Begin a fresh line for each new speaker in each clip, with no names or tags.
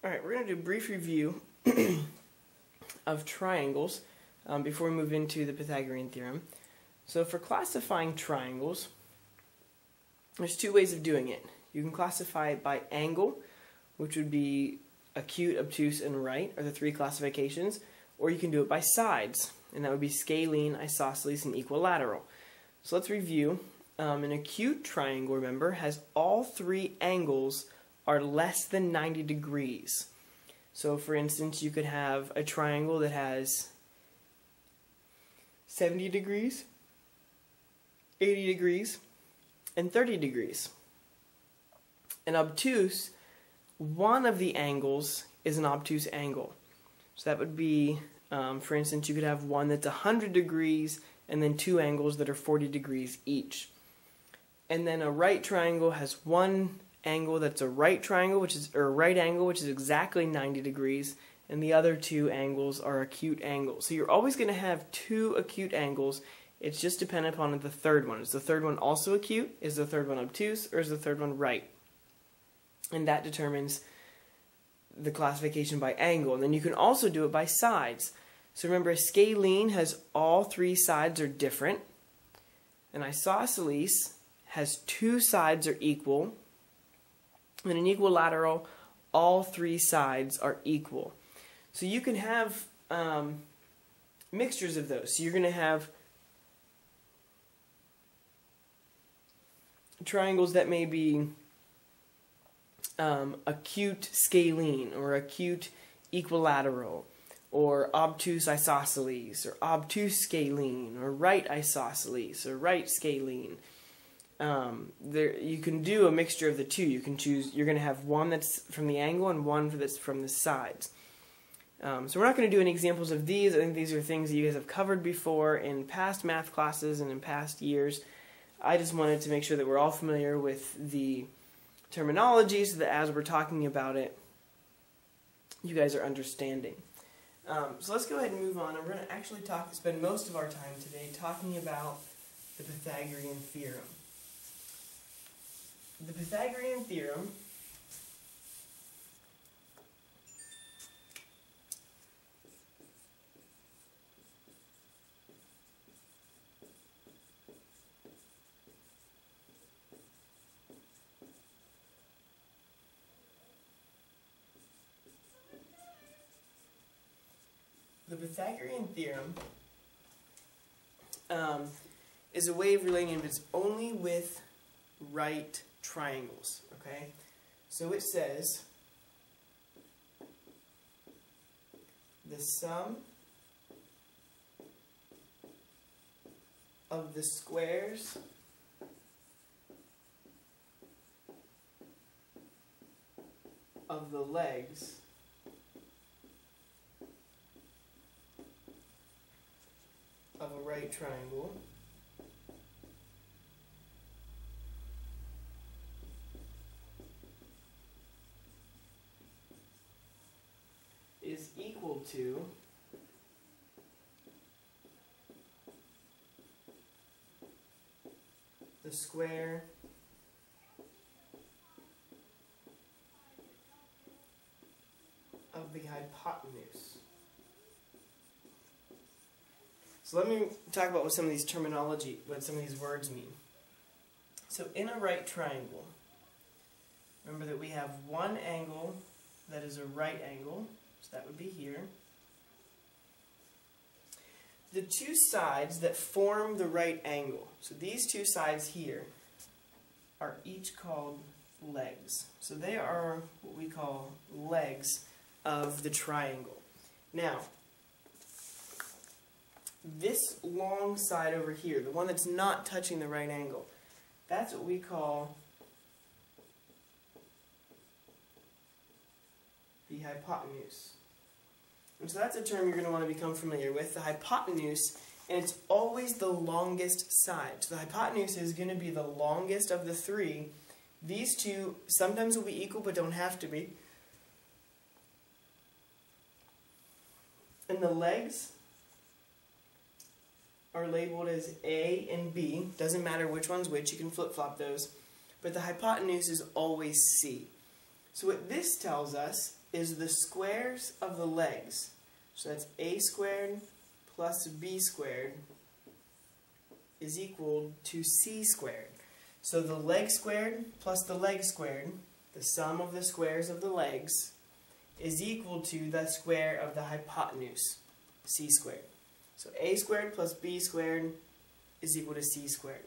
Alright, we're going to do a brief review of triangles before we move into the Pythagorean theorem. So for classifying triangles, there's two ways of doing it. You can classify it by angle, which would be acute, obtuse, and right, are the three classifications, or you can do it by sides, and that would be scalene, isosceles, and equilateral. So let's review. An acute triangle, remember, has all three angles are less than 90 degrees. So for instance, you could have a triangle that has 70 degrees, 80 degrees, and 30 degrees. An obtuse, one of the angles is an obtuse angle. So that would be, for instance, you could have one that's 100 degrees and then two angles that are 40 degrees each. And then a right triangle has one angle that's a right triangle, or a right angle, which is exactly 90 degrees, and the other two angles are acute angles. So you're always going to have two acute angles. It's just dependent upon the third one. Is the third one also acute? Is the third one obtuse? Or is the third one right? And that determines the classification by angle. And then you can also do it by sides. So remember, a scalene has all three sides are different. An isosceles has two sides are equal. And an equilateral, all three sides are equal. So you can have mixtures of those. So you're going to have triangles that may be acute scalene, or acute equilateral, or obtuse isosceles, or obtuse scalene, or right isosceles, or right scalene. You can do a mixture of the two. You can choose. You're going to have one that's from the angle and one that's from the sides. So we're not going to do any examples of these. I think these are things that you guys have covered before in past math classes and in past years. I just wanted to make sure that we're all familiar with the terminology so that as we're talking about it, you guys are understanding. So let's go ahead and move on. And we're going to actually spend most of our time today talking about the Pythagorean theorem. The Pythagorean theorem is a way of relating it only with right triangles. Okay, so it says the sum of the squares of the legs of a right triangle is equal to the square of the hypotenuse. So let me talk about what some of these what some of these words mean. So in a right triangle, remember that we have one angle that is a right angle, so that would be here. The two sides that form the right angle, so these two sides here, are each called legs. So they are what we call legs of the triangle. Now, this long side over here, the one that's not touching the right angle, that's what we call the hypotenuse. And so that's a term you're going to want to become familiar with, the hypotenuse, and it's always the longest side. So the hypotenuse is going to be the longest of the three. These two sometimes will be equal but don't have to be. And the legs are labeled as A and B. Doesn't matter which one's which, you can flip-flop those. But the hypotenuse is always C. So what this tells us is the squares of the legs. So that's a squared plus b squared is equal to c squared. So the leg squared plus the leg squared, the sum of the squares of the legs, is equal to the square of the hypotenuse, c squared. So a squared plus b squared is equal to c squared.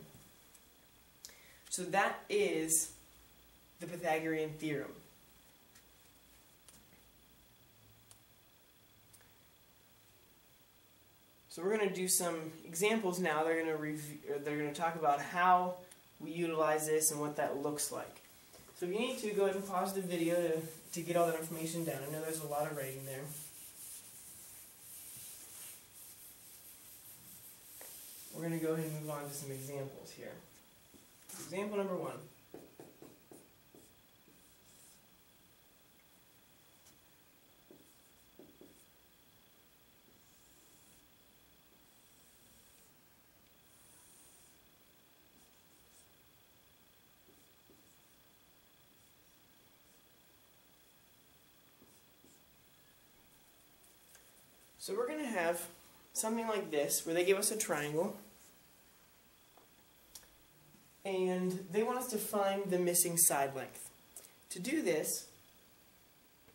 So that is the Pythagorean theorem. So we're going to do some examples now. They're going to talk about how we utilize this and what that looks like. So if you need to, go ahead and pause the video to get all that information down. I know there's a lot of writing there. We're going to go ahead and move on to some examples here. Example number 1. So we're going to have something like this, where they give us a triangle, and they want us to find the missing side length. To do this,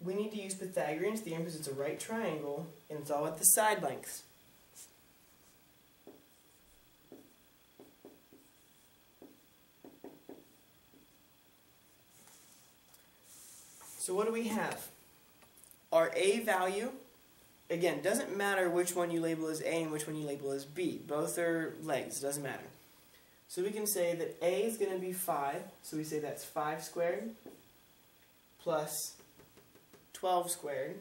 we need to use Pythagorean's theorem because it's a right triangle, and it's all at the side lengths. So what do we have? Our A value, again, doesn't matter which one you label as A and which one you label as B. Both are legs, it doesn't matter. So we can say that A is going to be 5, so we say that's 5 squared plus 12 squared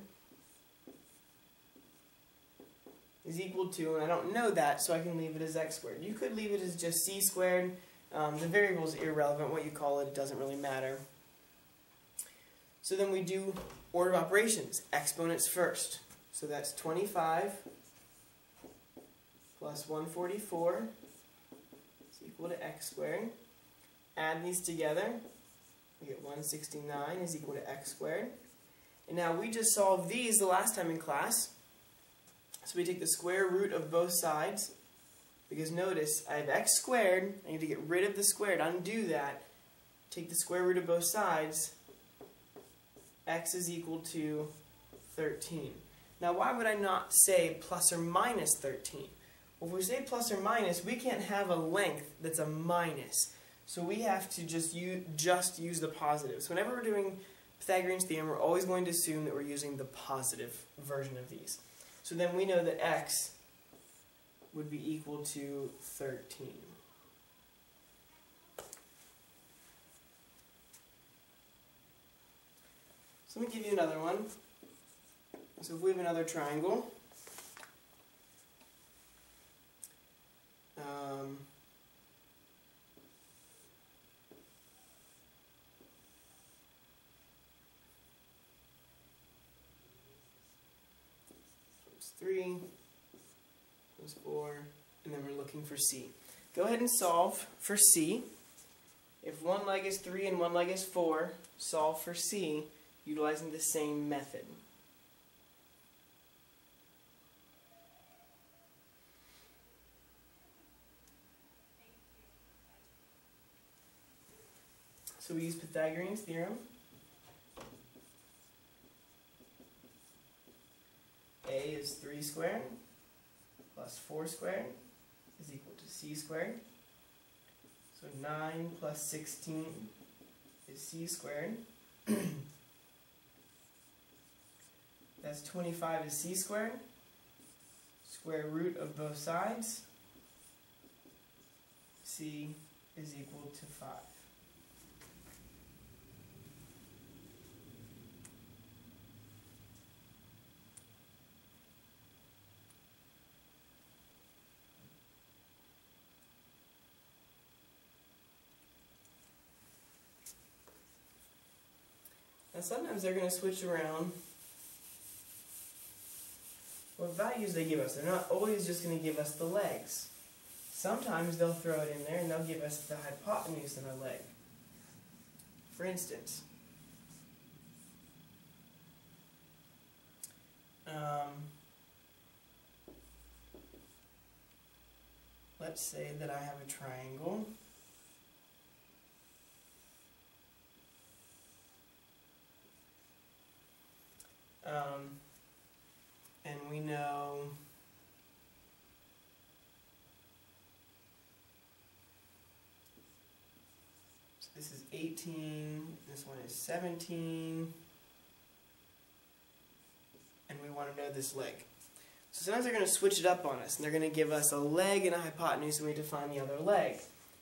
is equal to, and I don't know that, so I can leave it as x squared. You could leave it as just c squared. The variable is irrelevant. What you call it doesn't really matter. So then we do order of operations, exponents first. So that's 25 plus 144 is equal to x squared. Add these together, we get 169 is equal to x squared. And now we just solved these the last time in class. So we take the square root of both sides, because notice I have x squared, I need to get rid of the squared, undo that, take the square root of both sides, x is equal to 13. Now why would I not say plus or minus 13? Well, if we say plus or minus, we can't have a length that's a minus. So we have to just use the positives. Whenever we're doing Pythagorean's theorem, we're always going to assume that we're using the positive version of these. So then we know that x would be equal to 13. So let me give you another one. So if we have another triangle, times 3, times 4, and then we're looking for C. Go ahead and solve for C. If one leg is 3 and one leg is 4, solve for C utilizing the same method. So we use Pythagorean's theorem. A is 3 squared plus 4 squared is equal to c squared. So 9 plus 16 is c squared. That's 25 is c squared. Square root of both sides. C is equal to 5. Now sometimes they're going to switch around what values they give us. They're not always just going to give us the legs. Sometimes they'll throw it in there and they'll give us the hypotenuse in a leg. For instance, let's say that I have a triangle. And we know so this is 18, this one is 17, and we want to know this leg. So sometimes they're going to switch it up on us, and they're going to give us a leg and a hypotenuse, and we have to find the other leg.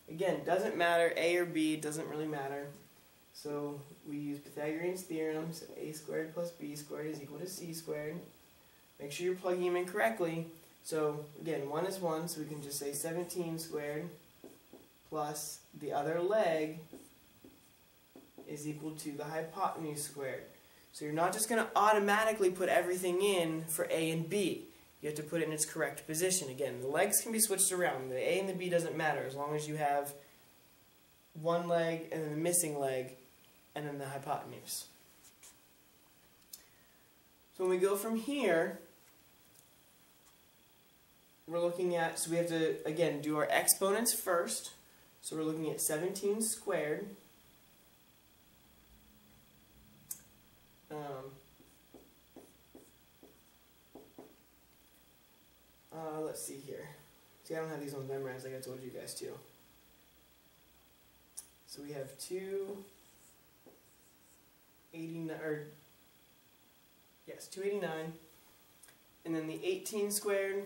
Again, doesn't matter, A or B, it doesn't really matter. So we use Pythagorean's theorem, so a squared plus b squared is equal to c squared. Make sure you're plugging them in correctly. So again, 1 is 1, so we can just say 17 squared plus the other leg is equal to the hypotenuse squared. So you're not just going to automatically put everything in for A and B. You have to put it in its correct position. Again, the legs can be switched around. The A and the B doesn't matter as long as you have one leg and then the missing leg and then the hypotenuse. So when we go from here, we're looking at, so we have to, again, do our exponents first. So we're looking at 17 squared. Let's see here. See, I don't have these ones memorized like I told you guys to. So we have 289, and then the 18 squared,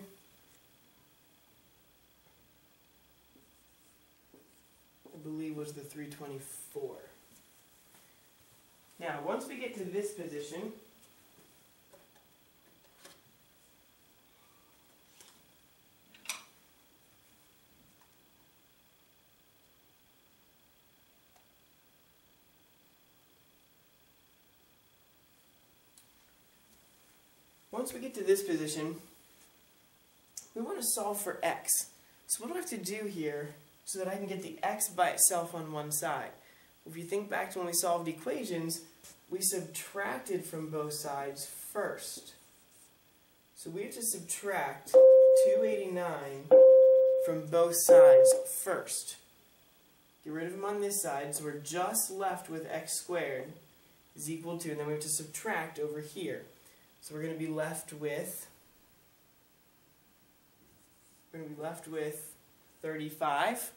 I believe was the 324. Now, once we get to this position, we want to solve for x. So what do I have to do here so that I can get the x by itself on one side? If you think back to when we solved equations, we subtracted from both sides first. So we have to subtract 289 from both sides first. Get rid of them on this side, so we're just left with x squared is equal to, and then we have to subtract over here. So we're going to be left with 35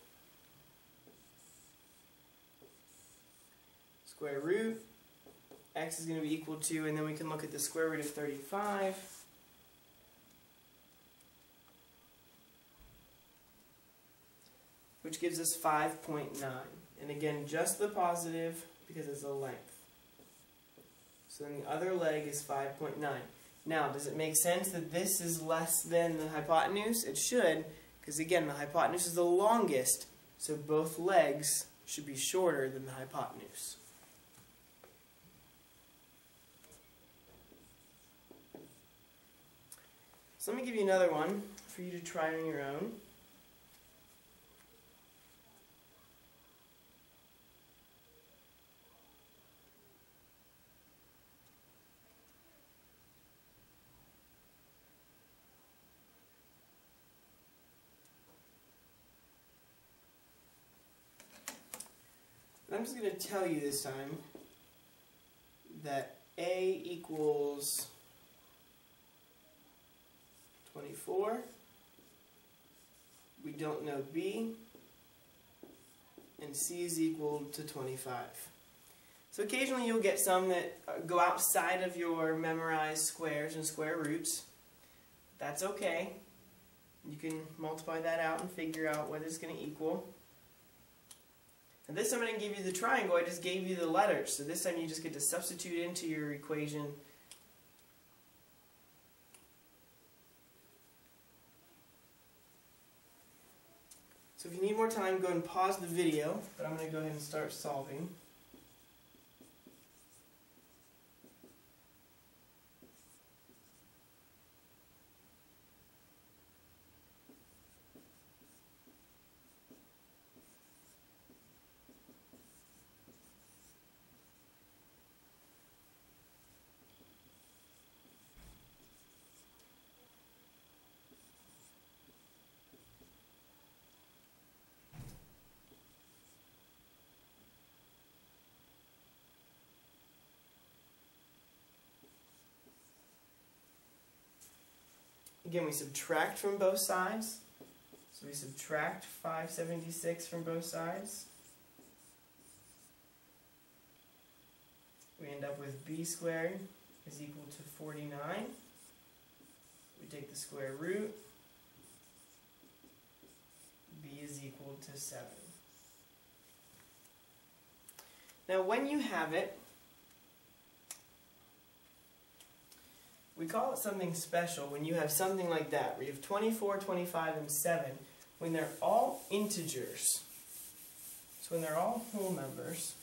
square root. X is going to be equal to, and then we can look at the square root of 35. Which gives us 5.9. And again, just the positive because it's a length. So then the other leg is 5.9. Now, does it make sense that this is less than the hypotenuse? It should, because again, the hypotenuse is the longest, so both legs should be shorter than the hypotenuse. So let me give you another one for you to try on your own. I'm just going to tell you this time that A equals 24. We don't know B. And C is equal to 25. So occasionally you'll get some that go outside of your memorized squares and square roots. That's okay. You can multiply that out and figure out what it's going to equal. And this time I didn't give you the triangle, I just gave you the letters. So this time you just get to substitute into your equation. So if you need more time, go ahead and pause the video, but I'm going to go ahead and start solving. Again, we subtract from both sides. So we subtract 576 from both sides. We end up with b squared is equal to 49. We take the square root. B is equal to 7. Now when you have it, we call it something special when you have something like that, where you have 24, 25, and 7, when they're all integers. So when they're all whole numbers,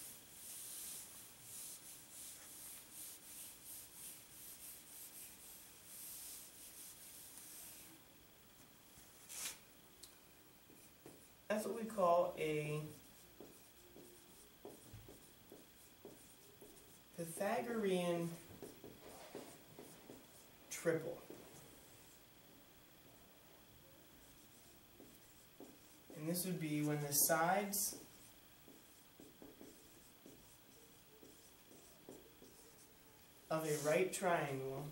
that's what we call a Pythagorean triple. And this would be when the sides of a right triangle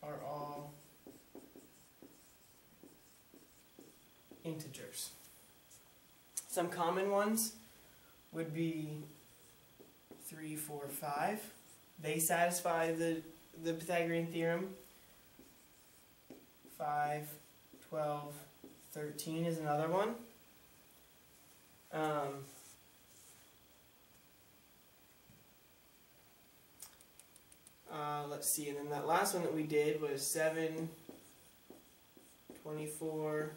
are all integers. Some common ones would be 3, 4, 5. They satisfy the Pythagorean theorem. 5, 12, 13 is another one. Let's see, and then that last one that we did was 7, 24,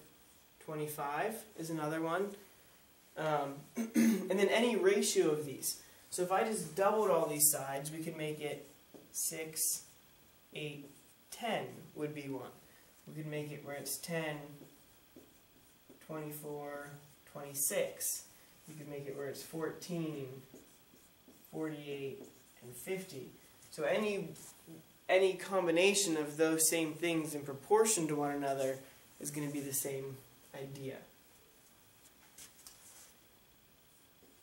25 is another one. And then any ratio of these. So if I just doubled all these sides, we could make it 6, 8, 10 would be one. We could make it where it's 10, 24, 26. We could make it where it's 14, 48, and 50. So any combination of those same things in proportion to one another is going to be the same idea.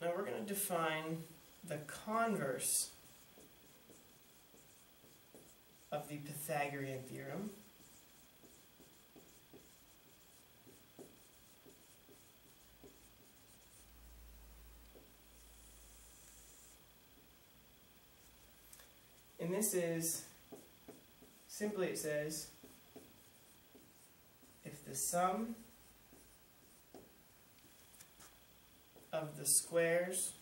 Now we're going to define the converse of the Pythagorean theorem. And this is, simply it says, if the sum of the squares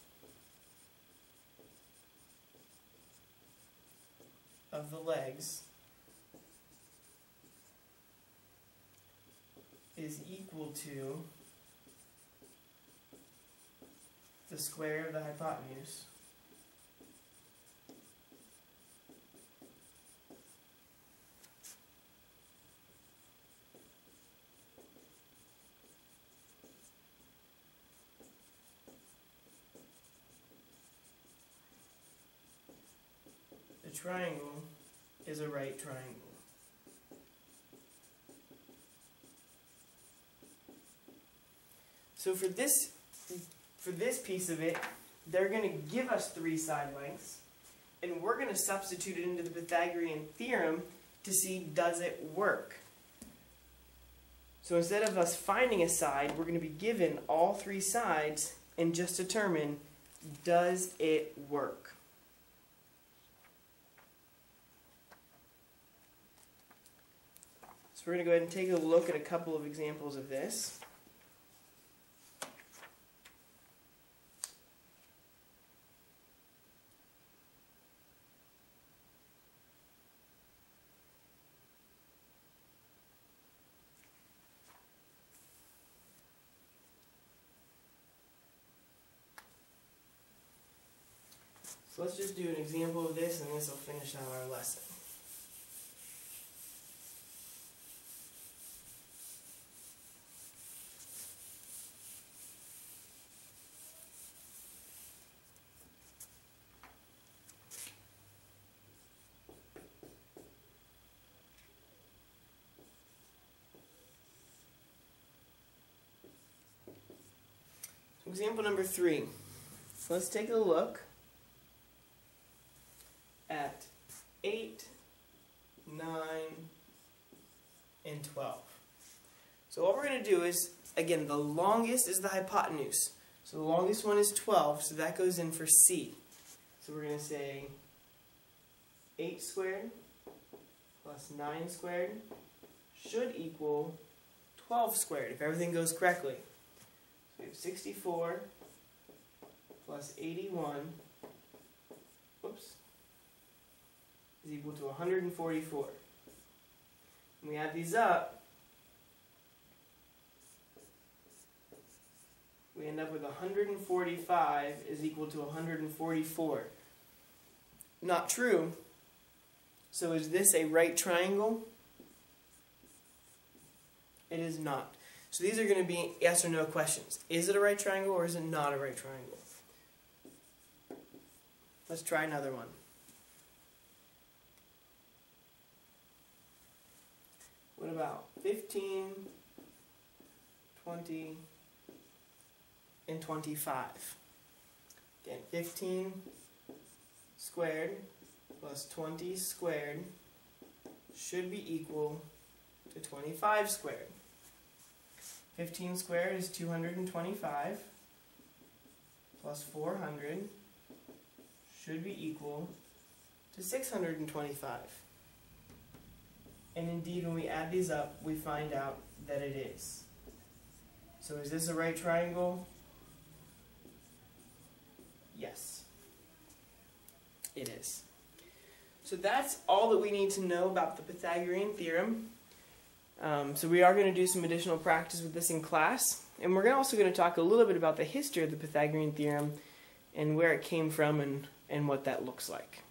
of the legs is equal to the square of the hypotenuse, the triangle is a right triangle. So for this piece of it, they're going to give us 3 side lengths, and we're going to substitute it into the Pythagorean theorem to see does it work. So instead of us finding a side, we're going to be given all 3 sides and just determine does it work. So we're going to go ahead and take a look at a couple of examples of this. So let's just do an example of this, and this will finish out our lesson. Example number 3. Let's take a look at 8, 9, and 12. So what we're going to do is, again, the longest is the hypotenuse. So the longest one is 12, so that goes in for C. So we're going to say 8 squared plus 9 squared should equal 12 squared, if everything goes correctly. So we have 64 plus 81, is equal to 144. When we add these up, we end up with 145 is equal to 144. Not true. So is this a right triangle? It is not. So these are going to be yes or no questions. Is it a right triangle or is it not a right triangle? Let's try another one. What about 15, 20, and 25? Again, 15 squared plus 20 squared should be equal to 25 squared. 15 squared is 225 plus 400 should be equal to 625. And indeed, when we add these up, we find out that it is. So is this a right triangle? Yes, it is. So that's all that we need to know about the Pythagorean theorem. So we are going to do some additional practice with this in class. And we're also going to talk a little bit about the history of the Pythagorean theorem and where it came from and what that looks like.